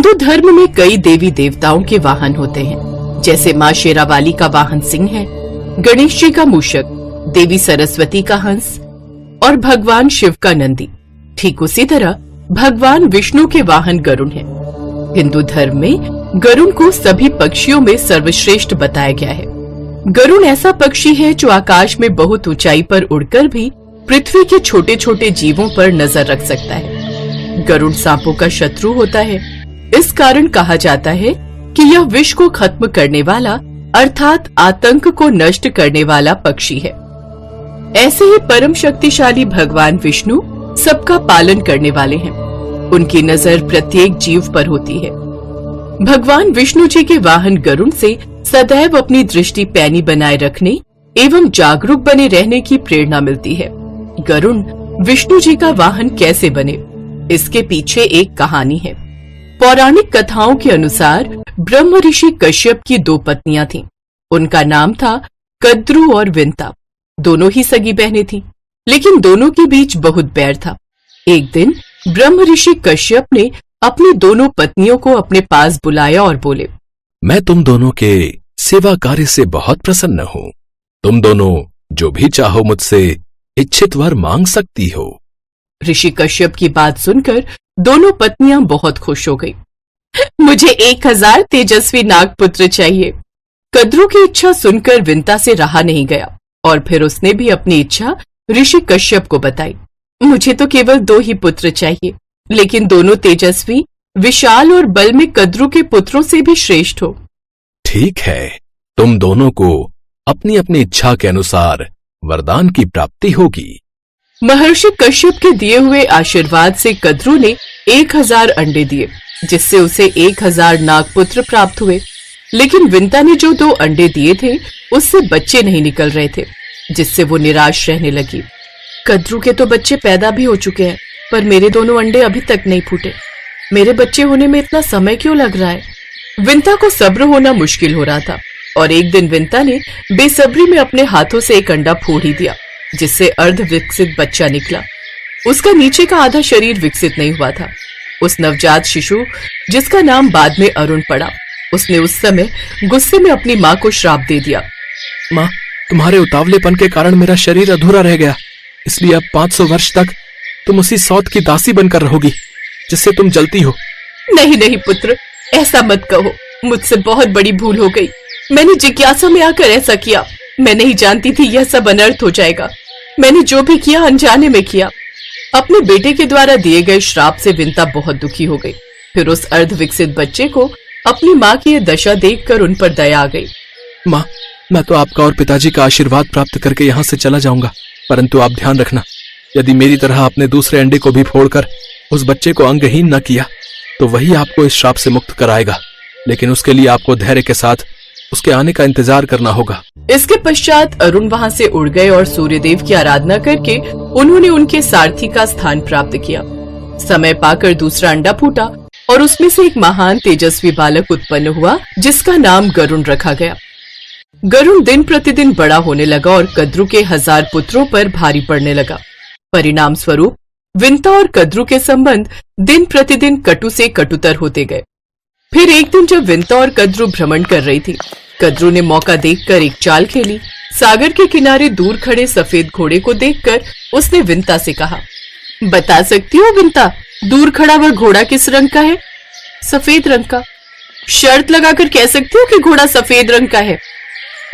हिंदू धर्म में कई देवी देवताओं के वाहन होते हैं, जैसे माँ शेरावाली का वाहन सिंह है, गणेश जी का मूषक, देवी सरस्वती का हंस और भगवान शिव का नंदी। ठीक उसी तरह भगवान विष्णु के वाहन गरुण है। हिंदू धर्म में गरुण को सभी पक्षियों में सर्वश्रेष्ठ बताया गया है। गरुण ऐसा पक्षी है जो आकाश में बहुत ऊंचाई पर उड़कर भी पृथ्वी के छोटे छोटे जीवों पर नजर रख सकता है। गरुण सांपों का शत्रु होता है। इस कारण कहा जाता है कि यह विष को खत्म करने वाला अर्थात आतंक को नष्ट करने वाला पक्षी है। ऐसे ही परम शक्तिशाली भगवान विष्णु सबका पालन करने वाले हैं। उनकी नजर प्रत्येक जीव पर होती है। भगवान विष्णु जी के वाहन गरुण से सदैव अपनी दृष्टि पैनी बनाए रखने एवं जागरूक बने रहने की प्रेरणा मिलती है। गरुण विष्णु जी का वाहन कैसे बने, इसके पीछे एक कहानी है। पौराणिक कथाओं के अनुसार ब्रह्म ऋषि कश्यप की 2 पत्नियां थीं। उनका नाम था कद्रू और विंता। दोनों ही सगी बहनें थीं, लेकिन दोनों के बीच बहुत बैर था। एक दिन ब्रह्म ऋषि कश्यप ने अपनी दोनों पत्नियों को अपने पास बुलाया और बोले, मैं तुम दोनों के सेवा कार्य से बहुत प्रसन्न हूँ। तुम दोनों जो भी चाहो मुझसे इच्छित वर मांग सकती हो। ऋषि कश्यप की बात सुनकर दोनों पत्नियां बहुत खुश हो गई। मुझे 1000 तेजस्वी नागपुत्र चाहिए। कद्रू की इच्छा सुनकर विंता से रहा नहीं गया और फिर उसने भी अपनी इच्छा ऋषि कश्यप को बताई। मुझे तो केवल 2 ही पुत्र चाहिए, लेकिन दोनों तेजस्वी, विशाल और बल में कद्रू के पुत्रों से भी श्रेष्ठ हो। ठीक है, तुम दोनों को अपनी अपनी इच्छा के अनुसार वरदान की प्राप्ति होगी। महर्षि कश्यप के दिए हुए आशीर्वाद से कद्रू ने 1000 अंडे दिए, जिससे उसे 1000 नागपुत्र प्राप्त हुए। लेकिन विंता ने जो 2 अंडे दिए थे, उससे बच्चे नहीं निकल रहे थे, जिससे वो निराश रहने लगी। कद्रू के तो बच्चे पैदा भी हो चुके हैं, पर मेरे दोनों अंडे अभी तक नहीं फूटे। मेरे बच्चे होने में इतना समय क्यों लग रहा है? विंता को सब्र होना मुश्किल हो रहा था और एक दिन विंता ने बेसब्री में अपने हाथों से एक अंडा फोड़ ही दिया, जिससे अर्ध विकसित बच्चा निकला। उसका नीचे का आधा शरीर विकसित नहीं हुआ था। उस नवजात शिशु, जिसका नाम बाद में अरुण पड़ा, उसने उस समय गुस्से में अपनी माँ को श्राप दे दिया। माँ, तुम्हारे उतावलेपन के कारण मेरा शरीर अधूरा रह गया, इसलिए अब 500 वर्ष तक तुम उसी सौत की दासी बनकर रहोगी जिससे तुम जलती हो। नहीं नहीं पुत्र, ऐसा मत कहो। मुझसे बहुत बड़ी भूल हो गई। मैंने जिज्ञासा में आकर ऐसा किया। मैं नहीं जानती थी यह सब अनर्थ हो जाएगा। मैंने जो भी किया अनजाने में किया। अपने बेटे के द्वारा दिए गए श्राप से विंता बहुत दुखी हो गई। फिर उस अर्ध विकसित बच्चे को अपनी माँ की यह दशा देखकर उन पर दया आ गई। माँ, मैं तो आपका और पिताजी का आशीर्वाद प्राप्त करके यहाँ से चला जाऊंगा, परंतु आप ध्यान रखना, यदि मेरी तरह आपने दूसरे अंडे को भी फोड़कर उस बच्चे को अंगहीन न किया तो वही आपको इस श्राप से मुक्त कराएगा। लेकिन उसके लिए आपको धैर्य के साथ उसके आने का इंतजार करना होगा। इसके पश्चात अरुण वहाँ से उड़ गए और सूर्यदेव की आराधना करके उन्होंने उनके सारथी का स्थान प्राप्त किया। समय पाकर दूसरा अंडा फूटा और उसमें से एक महान तेजस्वी बालक उत्पन्न हुआ, जिसका नाम गरुण रखा गया। गरुण दिन प्रतिदिन बड़ा होने लगा और कद्रू के 1000 पुत्रों पर भारी पड़ने लगा। परिणाम स्वरूप विंता और कद्रू के संबंध दिन प्रतिदिन कटु से कटुतर होते गए। फिर एक दिन जब विंता और कद्रू भ्रमण कर रही थी, कद्रू ने मौका देखकर एक चाल खेली। सागर के किनारे दूर खड़े सफेद घोड़े को देखकर उसने विंता से कहा, बता सकती हो विंता, दूर खड़ा वह घोड़ा किस रंग का है? सफेद रंग का। शर्त लगाकर कह सकती हो कि घोड़ा सफेद रंग का है?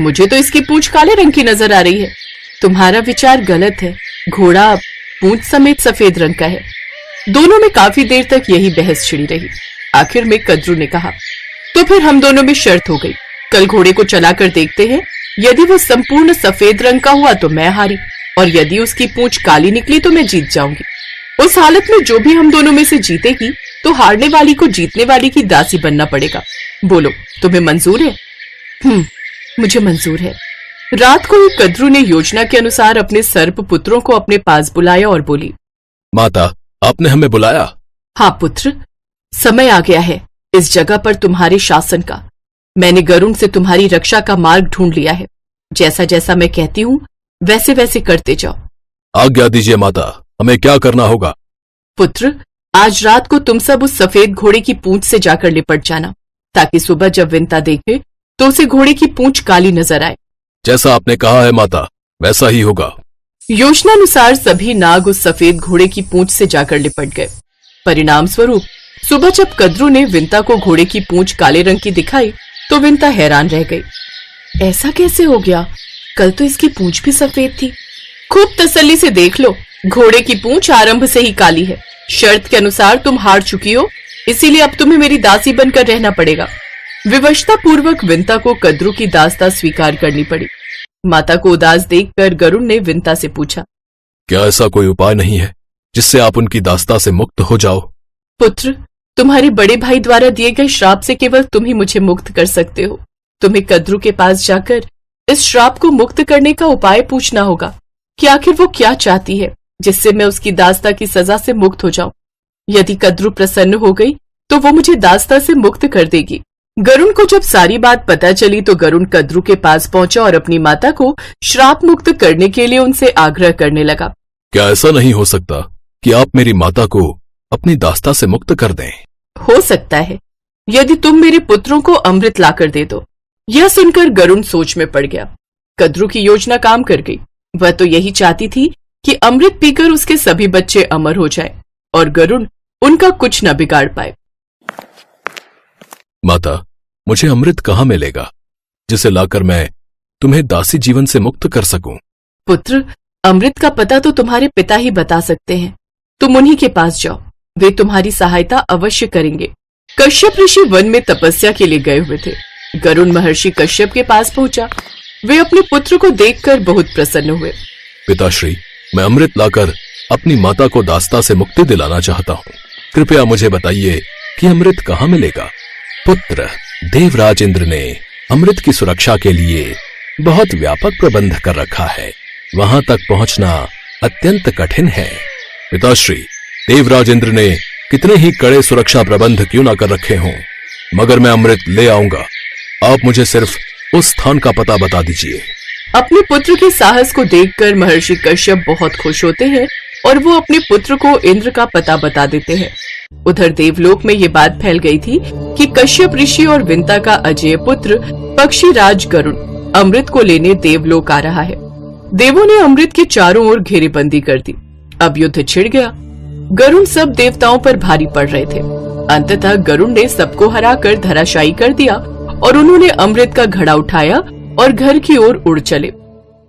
मुझे तो इसकी पूंछ काले रंग की नजर आ रही है। तुम्हारा विचार गलत है। घोड़ा पूंछ समेत सफेद रंग का है। दोनों में काफी देर तक यही बहस छिड़ी रही। आखिर में कद्रू ने कहा, तो फिर हम दोनों में शर्त हो गई। कल घोड़े को चलाकर देखते हैं। यदि वो संपूर्ण सफेद रंग का हुआ तो मैं हारी, और यदि उसकी पूंछ काली निकली तो मैं जीत जाऊंगी। उस हालत में जो भी हम दोनों में से जीतेगी तो हारने वाली को जीतने वाली की दासी बनना पड़ेगा। बोलो, तुम्हें मंजूर है? मुझे मंजूर है। रात को ही कद्रू ने योजना के अनुसार अपने सर्प पुत्रों को अपने पास बुलाया और बोली, माता, आपने हमें बुलाया? हाँ पुत्र, समय आ गया है इस जगह पर तुम्हारे शासन का। मैंने गरुण से तुम्हारी रक्षा का मार्ग ढूंढ लिया है। जैसा जैसा मैं कहती हूँ वैसे वैसे करते जाओ। आज्ञा दीजिए माता, हमें क्या करना होगा? पुत्र, आज रात को तुम सब उस सफेद घोड़े की पूंछ से जाकर लिपट जाना, ताकि सुबह जब विंता देखे तो उसे घोड़े की पूंछ काली नजर आए। जैसा आपने कहा है माता, वैसा ही होगा। योजनानुसार सभी नाग उस सफेद घोड़े की पूंछ से जाकर लिपट गए। परिणाम स्वरूप सुबह जब कद्रू ने विंता को घोड़े की पूंछ काले रंग की दिखाई तो विंता हैरान रह गई। ऐसा कैसे हो गया? कल तो इसकी पूंछ भी सफेद थी। खूब तसल्ली से देख लो, घोड़े की पूंछ आरंभ से ही काली है। शर्त के अनुसार तुम हार चुकी हो, इसीलिए अब तुम्हें मेरी दासी बनकर रहना पड़ेगा। विवशता पूर्वक विंता को कद्रू की दासता स्वीकार करनी पड़ी। माता को उदास देखकर गरुड़ ने विंता से पूछा, क्या ऐसा कोई उपाय नहीं है जिससे आप उनकी दासता से मुक्त हो जाओ? पुत्र, तुम्हारे बड़े भाई द्वारा दिए गए श्राप से केवल तुम ही मुझे मुक्त कर सकते हो। तुम्हें कद्रू के पास जाकर इस श्राप को मुक्त करने का उपाय पूछना होगा कि आखिर वो क्या चाहती है जिससे मैं उसकी दासता की सजा से मुक्त हो जाऊं। यदि कद्रू प्रसन्न हो गई तो वो मुझे दासता से मुक्त कर देगी। गरुड़ को जब सारी बात पता चली तो गरुड़ कद्रू के पास पहुंचा और अपनी माता को श्राप मुक्त करने के लिए उनसे आग्रह करने लगा। क्या ऐसा नहीं हो सकता कि आप मेरी माता को अपनी दासता से मुक्त कर दें? हो सकता है, यदि तुम मेरे पुत्रों को अमृत लाकर दे दो। यह सुनकर गरुड़ सोच में पड़ गया। कद्रू की योजना काम कर गई। वह तो यही चाहती थी कि अमृत पीकर उसके सभी बच्चे अमर हो जाएं और गरुड़ उनका कुछ न बिगाड़ पाए। माता, मुझे अमृत कहाँ मिलेगा जिसे लाकर मैं तुम्हें दासी जीवन से मुक्त कर सकूं? पुत्र, अमृत का पता तो तुम्हारे पिता ही बता सकते हैं। तुम उन्हीं के पास जाओ, वे तुम्हारी सहायता अवश्य करेंगे। कश्यप ऋषि वन में तपस्या के लिए गए हुए थे। गरुड़ महर्षि कश्यप के पास पहुंचा। वे अपने पुत्र को देखकर बहुत प्रसन्न हुए। पिताश्री, मैं अमृत लाकर अपनी माता को दासता से मुक्ति दिलाना चाहता हूँ। कृपया मुझे बताइए कि अमृत कहाँ मिलेगा? पुत्र, देवराज इंद्र ने अमृत की सुरक्षा के लिए बहुत व्यापक प्रबंध कर रखा है। वहां तक पहुंचना अत्यंत कठिन है। पिताश्री, देवराज इंद्र ने कितने ही कड़े सुरक्षा प्रबंध क्यों ना कर रखे हों, मगर मैं अमृत ले आऊंगा। आप मुझे सिर्फ उस स्थान का पता बता दीजिए। अपने पुत्र के साहस को देखकर महर्षि कश्यप बहुत खुश होते हैं और वो अपने पुत्र को इंद्र का पता बता देते हैं। उधर देवलोक में ये बात फैल गई थी कि कश्यप ऋषि और विंता का अजय पुत्र पक्षीराज गरुड़ अमृत को लेने देवलोक आ रहा है। देवों ने अमृत की चारों ओर घेरेबंदी कर दी। अब युद्ध छिड़ गया। गरुड़ सब देवताओं पर भारी पड़ रहे थे। अंततः गरुड़ ने सबको हराकर धराशायी कर दिया और उन्होंने अमृत का घड़ा उठाया और घर की ओर उड़ चले।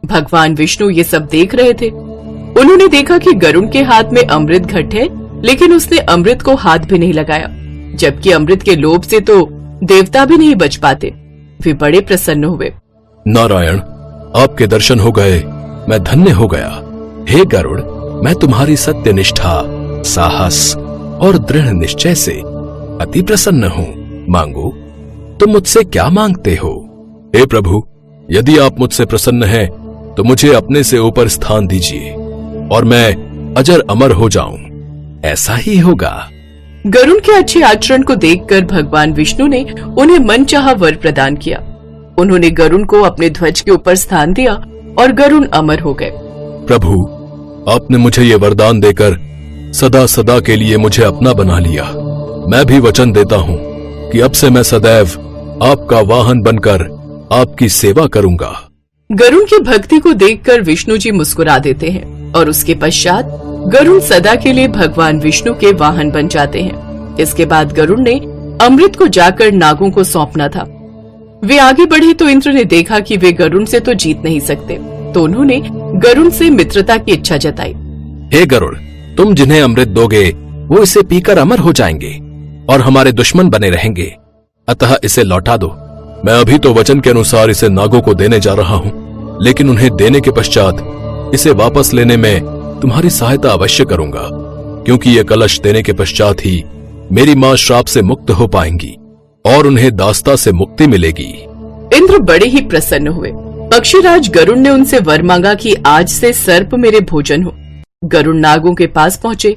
भगवान विष्णु ये सब देख रहे थे। उन्होंने देखा कि गरुड़ के हाथ में अमृत घट है, लेकिन उसने अमृत को हाथ भी नहीं लगाया, जबकि अमृत के लोभ से तो देवता भी नहीं बच पाते। वे बड़े प्रसन्न हुए। नारायण, आपके दर्शन हो गए, मैं धन्य हो गया। हे गरुड़, मैं तुम्हारी सत्य निष्ठा, साहस और दृढ़ निश्चय से अति प्रसन्न हूँ। मांगो, तुम मुझसे क्या मांगते हो? हे प्रभु, यदि आप मुझसे प्रसन्न हैं, तो मुझे अपने से ऊपर स्थान दीजिए और मैं अजर अमर हो जाऊं। ऐसा ही होगा। गरुड़ के अच्छे आचरण को देखकर भगवान विष्णु ने उन्हें मनचाहा वर प्रदान किया। उन्होंने गरुड़ को अपने ध्वज के ऊपर स्थान दिया और गरुड़ अमर हो गए। प्रभु, आपने मुझे ये वरदान देकर सदा सदा के लिए मुझे अपना बना लिया। मैं भी वचन देता हूँ कि अब से मैं सदैव आपका वाहन बनकर आपकी सेवा करूंगा। गरुड़ की भक्ति को देखकर विष्णु जी मुस्कुरा देते हैं और उसके पश्चात गरुड़ सदा के लिए भगवान विष्णु के वाहन बन जाते हैं। इसके बाद गरुड़ ने अमृत को जाकर नागों को सौंपना था। वे आगे बढ़े तो इंद्र ने देखा कि वे गरुड़ से तो जीत नहीं सकते, तो उन्होंने गरुड़ से मित्रता की इच्छा जताई। हे गरुड़, तुम जिन्हें अमृत दोगे वो इसे पीकर अमर हो जाएंगे और हमारे दुश्मन बने रहेंगे, अतः इसे लौटा दो। मैं अभी तो वचन के अनुसार इसे नागों को देने जा रहा हूँ, लेकिन उन्हें देने के पश्चात इसे वापस लेने में तुम्हारी सहायता अवश्य करूंगा, क्योंकि ये कलश देने के पश्चात ही मेरी माँ श्राप से मुक्त हो पाएंगी और उन्हें दासता से मुक्ति मिलेगी। इंद्र बड़े ही प्रसन्न हुए। पक्षीराज गरुड़ ने उनसे वर मांगा कि आज से सर्प मेरे भोजन हो। गरुड़ नागों के पास पहुंचे।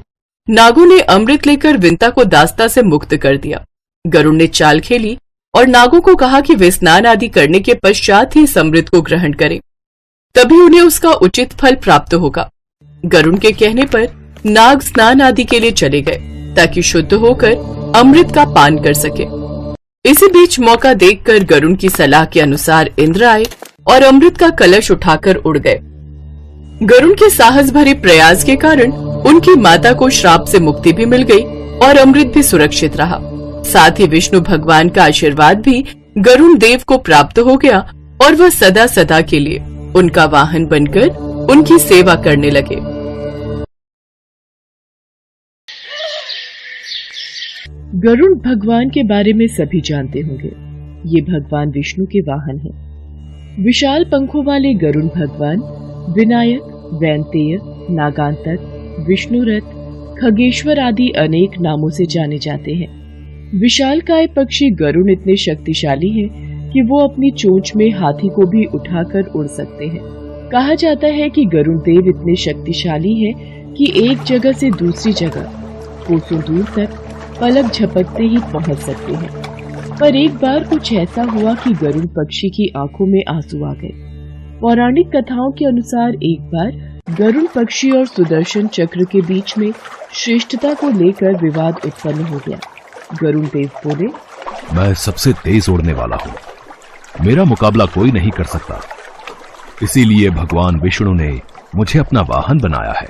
नागों ने अमृत लेकर विंता को दासता से मुक्त कर दिया। गरुड़ ने चाल खेली और नागों को कहा कि वे स्नान आदि करने के पश्चात ही इस अमृत को ग्रहण करें, तभी उन्हें उसका उचित फल प्राप्त होगा। गरुड़ के कहने पर नाग स्नान आदि के लिए चले गए। ताकि शुद्ध होकर अमृत का पान कर सके। इसी बीच मौका देखकर गरुड़ की सलाह के अनुसार इंद्र आए और अमृत का कलश उठाकर उड़ गए। गरुड़ के साहस भरे प्रयास के कारण उनकी माता को श्राप से मुक्ति भी मिल गई और अमृत भी सुरक्षित रहा। साथ ही विष्णु भगवान का आशीर्वाद भी गरुड़ देव को प्राप्त हो गया और वह सदा सदा के लिए उनका वाहन बनकर उनकी सेवा करने लगे। गरुड़ भगवान के बारे में सभी जानते होंगे। ये भगवान विष्णु के वाहन हैं। विशाल पंखों वाले गरुड़ भगवान विनायक, वैनतेय, नागांतक, विष्णुरथ, खगेश्वर आदि अनेक नामों से जाने जाते हैं। विशालकाय पक्षी गरुड़ इतने शक्तिशाली हैं कि वो अपनी चोंच में हाथी को भी उठाकर उड़ सकते हैं। कहा जाता है कि गरुड़ देव इतने शक्तिशाली हैं कि एक जगह से दूसरी जगह कोसों दूर तक पलक झपकते ही पहुंच सकते हैं। पर एक बार कुछ ऐसा हुआ कि गरुड़ पक्षी की आंखों में आंसू आ गए। पौराणिक कथाओं के अनुसार एक बार गरुड़ पक्षी और सुदर्शन चक्र के बीच में श्रेष्ठता को लेकर विवाद उत्पन्न हो गया। गरुड़ देव बोले, मैं सबसे तेज उड़ने वाला हूँ, मेरा मुकाबला कोई नहीं कर सकता। इसीलिए भगवान विष्णु ने मुझे अपना वाहन बनाया है।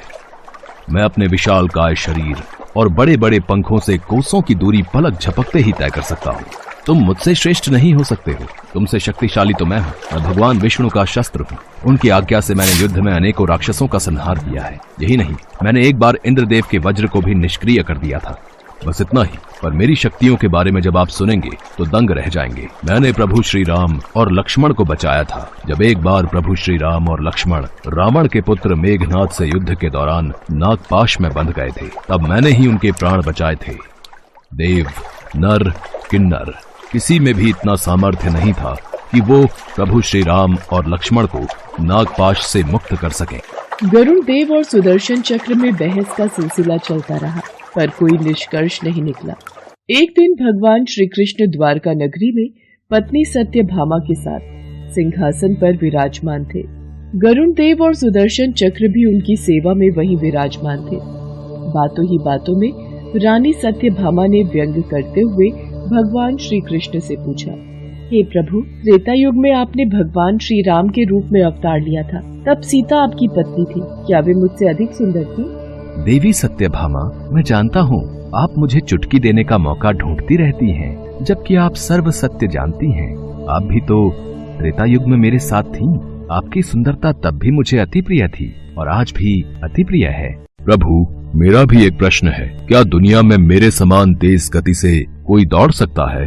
मैं अपने विशालकाय शरीर और बड़े बड़े पंखों से कोसों की दूरी पलक झपकते ही तय कर सकता हूँ। तुम मुझसे श्रेष्ठ नहीं हो सकते हो, तुमसे शक्तिशाली तो मैं हूँ। मैं भगवान विष्णु का शस्त्र हूँ। उनकी आज्ञा से मैंने युद्ध में अनेकों राक्षसों का संहार किया है। यही नहीं, मैंने एक बार इंद्रदेव के वज्र को भी निष्क्रिय कर दिया था। बस इतना ही। पर मेरी शक्तियों के बारे में जब आप सुनेंगे तो दंग रह जाएंगे। मैंने प्रभु श्री राम और लक्ष्मण को बचाया था। जब एक बार प्रभु श्री राम और लक्ष्मण रावण के पुत्र मेघनाद से युद्ध के दौरान नागपाश में बंध गए थे, तब मैंने ही उनके प्राण बचाए थे। देव, नर, किन्नर, किसी में भी इतना सामर्थ्य नहीं था कि वो प्रभु श्री राम और लक्ष्मण को नागपाश से मुक्त कर सके। गरुड़ देव और सुदर्शन चक्र में बहस का सिलसिला चलता रहा, पर कोई निष्कर्ष नहीं निकला। एक दिन भगवान श्री कृष्ण द्वारका नगरी में पत्नी सत्यभामा के साथ सिंहासन पर विराजमान थे। गरुड़ देव और सुदर्शन चक्र भी उनकी सेवा में वहीं विराजमान थे। बातों ही बातों में रानी सत्यभामा ने व्यंग करते हुए भगवान श्री कृष्ण से पूछा, हे प्रभु, त्रेता युग में आपने भगवान श्री राम के रूप में अवतार लिया था, तब सीता आपकी पत्नी थी, क्या वे मुझसे अधिक सुंदर थी? देवी सत्यभामा, मैं जानता हूँ आप मुझे चुटकी देने का मौका ढूंढती रहती हैं, जबकि आप सर्व सत्य जानती हैं। आप भी तो त्रेता युग में मेरे साथ थीं। आपकी सुंदरता तब भी मुझे अति प्रिय थी और आज भी अति प्रिय है। प्रभु, मेरा भी एक प्रश्न है, क्या दुनिया में मेरे समान तेज गति से कोई दौड़ सकता है?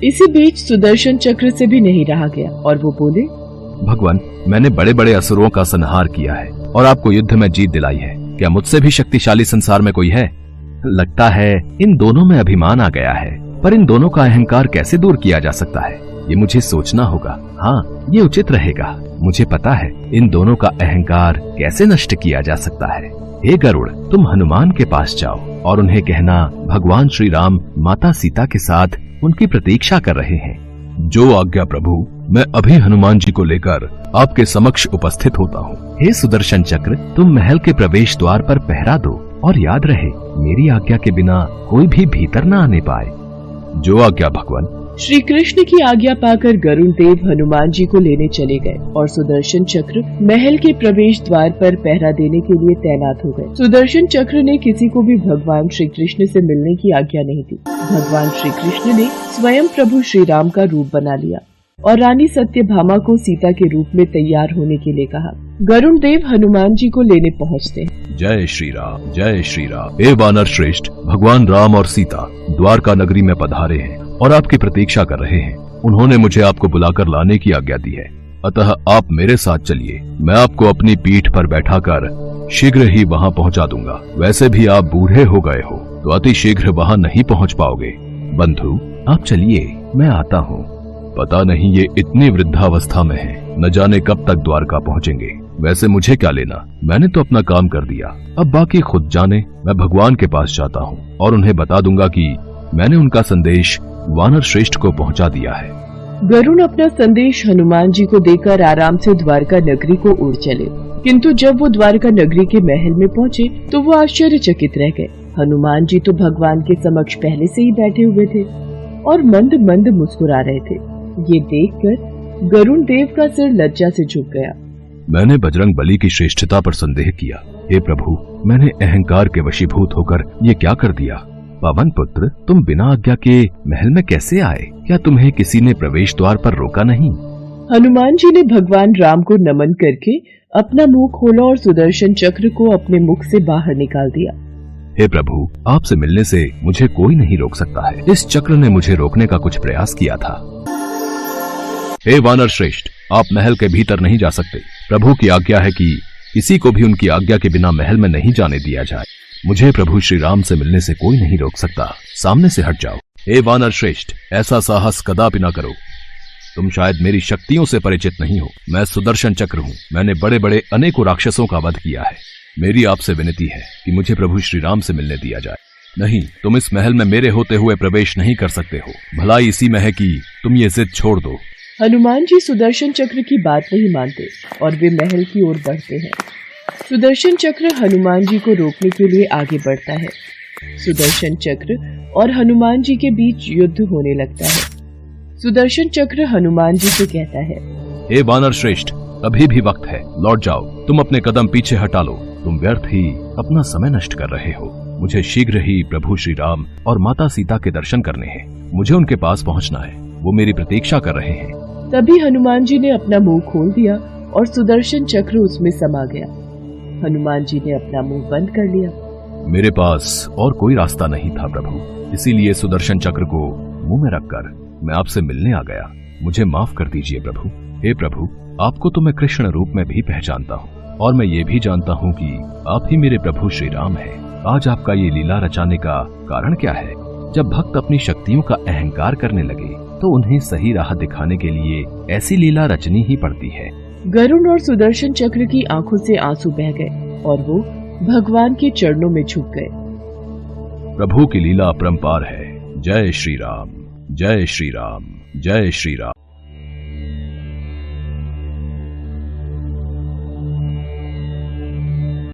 इसी बीच सुदर्शन चक्र से भी नहीं रहा गया और वो बोले, भगवान, मैंने बड़े बड़े असुरों का संहार किया है और आपको युद्ध में जीत दिलाई है। क्या मुझसे भी शक्तिशाली संसार में कोई है? लगता है इन दोनों में अभिमान आ गया है, पर इन दोनों का अहंकार कैसे दूर किया जा सकता है, ये मुझे सोचना होगा। हाँ, ये उचित रहेगा। मुझे पता है इन दोनों का अहंकार कैसे नष्ट किया जा सकता है। हे गरुड़, तुम हनुमान के पास जाओ और उन्हें कहना भगवान श्री राम माता सीता के साथ उनकी प्रतीक्षा कर रहे हैं। जो आज्ञा प्रभु, मैं अभी हनुमान जी को लेकर आपके समक्ष उपस्थित होता हूँ। हे सुदर्शन चक्र, तुम महल के प्रवेश द्वार पर पहरा दो और याद रहे, मेरी आज्ञा के बिना कोई भी भीतर न आने पाए। जो आज्ञा भगवान। श्री कृष्ण की आज्ञा पाकर गरुड़ देव हनुमान जी को लेने चले गए और सुदर्शन चक्र महल के प्रवेश द्वार पर पहरा देने के लिए तैनात हो गए। सुदर्शन चक्र ने किसी को भी भगवान श्री कृष्ण से मिलने की आज्ञा नहीं दी। भगवान श्री कृष्ण ने स्वयं प्रभु श्री राम का रूप बना लिया और रानी सत्यभामा को सीता के रूप में तैयार होने के लिए कहा। गरुड़ देव हनुमान जी को लेने पहुँचते हैं। जय श्री राम, जय श्री राम। हे वानर श्रेष्ठ, भगवान राम और सीता द्वारका नगरी में पधारे हैं और आपकी प्रतीक्षा कर रहे हैं। उन्होंने मुझे आपको बुलाकर लाने की आज्ञा दी है, अतः आप मेरे साथ चलिए। मैं आपको अपनी पीठ पर बैठाकर शीघ्र ही वहाँ पहुँचा दूंगा। वैसे भी आप बूढ़े हो गए हो तो अति शीघ्र वहाँ नहीं पहुँच पाओगे। बंधु, आप चलिए, मैं आता हूँ। पता नहीं ये इतनी वृद्धावस्था में है, न जाने कब तक द्वारका पहुँचेंगे। वैसे मुझे क्या लेना, मैंने तो अपना काम कर दिया, अब बाकी खुद जाने। मैं भगवान के पास जाता हूँ और उन्हें बता दूंगा कि मैंने उनका संदेश वानर श्रेष्ठ को पहुंचा दिया है। गरुड़ अपना संदेश हनुमान जी को देकर आराम से द्वारका नगरी को उड़ चले। किंतु जब वो द्वारका नगरी के महल में पहुँचे तो वो आश्चर्यचकित रह गए। हनुमान जी तो भगवान के समक्ष पहले से ही बैठे हुए थे और मंद मंद मुस्कुरा रहे थे। ये देखकर गरुण देव का सिर लज्जा से झुक गया। मैंने बजरंग बली की श्रेष्ठता पर संदेह किया। हे प्रभु, मैंने अहंकार के वशीभूत होकर ये क्या कर दिया? पवन पुत्र, तुम बिना आज्ञा के महल में कैसे आए? क्या तुम्हें किसी ने प्रवेश द्वार पर रोका नहीं? हनुमान जी ने भगवान राम को नमन करके अपना मुंह खोला और सुदर्शन चक्र को अपने मुख से बाहर निकाल दिया। हे प्रभु, आपसे मिलने से मुझे कोई नहीं रोक सकता है। इस चक्र ने मुझे रोकने का कुछ प्रयास किया था। हे वानर श्रेष्ठ, आप महल के भीतर नहीं जा सकते। प्रभु की आज्ञा है कि किसी को भी उनकी आज्ञा के बिना महल में नहीं जाने दिया जाए। मुझे प्रभु श्री राम से मिलने से कोई नहीं रोक सकता। सामने से हट जाओ। हे वानर श्रेष्ठ, ऐसा साहस कदापि न करो। तुम शायद मेरी शक्तियों से परिचित नहीं हो। मैं सुदर्शन चक्र हूँ। मैंने बड़े बड़े अनेकों राक्षसों का वध किया है। मेरी आपसे विनती है कि मुझे प्रभु श्री राम से मिलने दिया जाए। नहीं, तुम इस महल में मेरे होते हुए प्रवेश नहीं कर सकते हो। भलाई इसी में है कि तुम ये जिद छोड़ दो। हनुमान जी सुदर्शन चक्र की बात नहीं मानते और वे महल की ओर बढ़ते हैं। सुदर्शन चक्र हनुमान जी को रोकने के लिए आगे बढ़ता है। सुदर्शन चक्र और हनुमान जी के बीच युद्ध होने लगता है। सुदर्शन चक्र हनुमान जी से कहता है, हे वानर श्रेष्ठ, अभी भी वक्त है, लौट जाओ। तुम अपने कदम पीछे हटा लो। तुम व्यर्थ ही अपना समय नष्ट कर रहे हो। मुझे शीघ्र ही प्रभु श्री राम और माता सीता के दर्शन करने हैं। मुझे उनके पास पहुंचना है। वो मेरी प्रतीक्षा कर रहे हैं। तभी हनुमान जी ने अपना मुंह खोल दिया और सुदर्शन चक्र उसमें समा गया। हनुमान जी ने अपना मुंह बंद कर लिया। मेरे पास और कोई रास्ता नहीं था प्रभु, इसीलिए सुदर्शन चक्र को मुंह में रखकर मैं आपसे मिलने आ गया। मुझे माफ कर दीजिए प्रभु। हे प्रभु, आपको तो मैं कृष्ण रूप में भी पहचानता हूँ और मैं ये भी जानता हूँ कि आप ही मेरे प्रभु श्री राम हैं। आज आपका ये लीला रचाने का कारण क्या है? जब भक्त अपनी शक्तियों का अहंकार करने लगे तो उन्हें सही राह दिखाने के लिए ऐसी लीला रचनी ही पड़ती है। गरुण और सुदर्शन चक्र की आंखों से आंसू बह गए और वो भगवान के चरणों में झुक गए। प्रभु की लीला अपरंपार है। जय श्री राम, जय श्री राम, जय श्री राम।